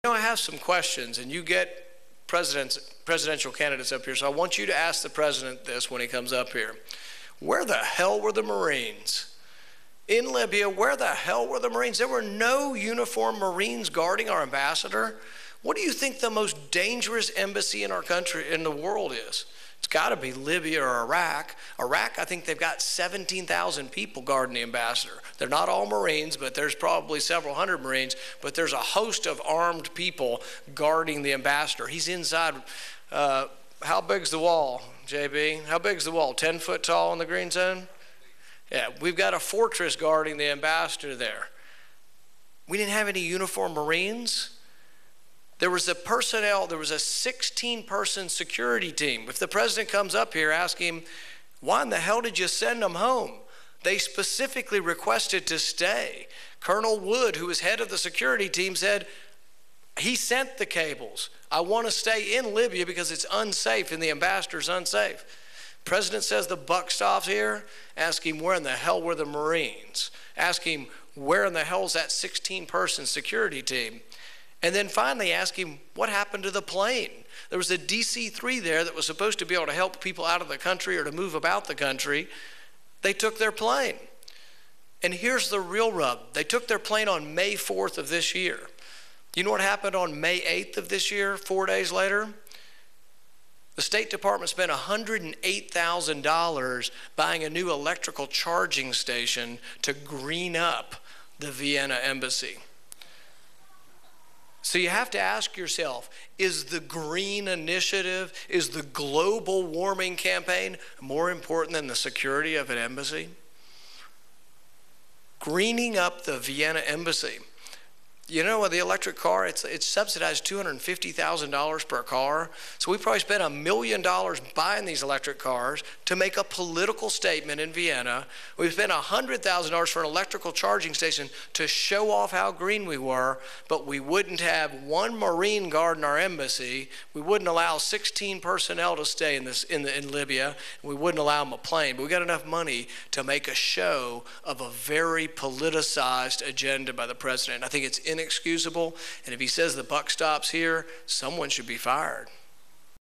I have some questions, and you get presidential candidates up here, so I want you to ask the president this when he comes up here. Where the hell were the Marines? In Libya, where the hell were the Marines? There were no uniformed Marines guarding our ambassador. What do you think the most dangerous embassy in our country, in the world is? It's got to be Libya or Iraq. Iraq, I think they've got 17,000 people guarding the ambassador. They're not all Marines, but there's probably several hundred Marines, but there's a host of armed people guarding the ambassador. He's inside. How big's the wall, JB? How big's the wall? 10 foot tall in the green zone? Yeah, we've got a fortress guarding the ambassador there. We didn't have any uniformed Marines. There was a 16-person security team. If the president comes up here, ask him, why in the hell did you send them home? They specifically requested to stay. Colonel Wood, who was head of the security team, said, he sent the cables. I want to stay in Libya because it's unsafe and the ambassador's unsafe. President says the buck stops here. Ask him, where in the hell were the Marines? Ask him, where in the hell is that 16-person security team? And then finally ask him, what happened to the plane? There was a DC-3 there that was supposed to be able to help people out of the country or to move about the country. They took their plane. And here's the real rub. They took their plane on May 4th of this year. You know what happened on May 8th of this year, 4 days later? The State Department spent $108,000 buying a new electrical charging station to green up the Vienna embassy. So you have to ask yourself, is the green initiative, is the global warming campaign more important than the security of an embassy? Greening up the Vienna embassy. You know, the electric car, it's subsidized $250,000 per car. So we probably spent $1 million buying these electric cars to make a political statement in Vienna. We spent $100,000 for an electrical charging station to show off how green we were, but we wouldn't have one Marine guard in our embassy. We wouldn't allow 16 personnel to stay in Libya. We wouldn't allow them a plane. But we got enough money to make a show of a very politicized agenda by the president. I think it's inexcusable, and if he says the buck stops here, someone should be fired.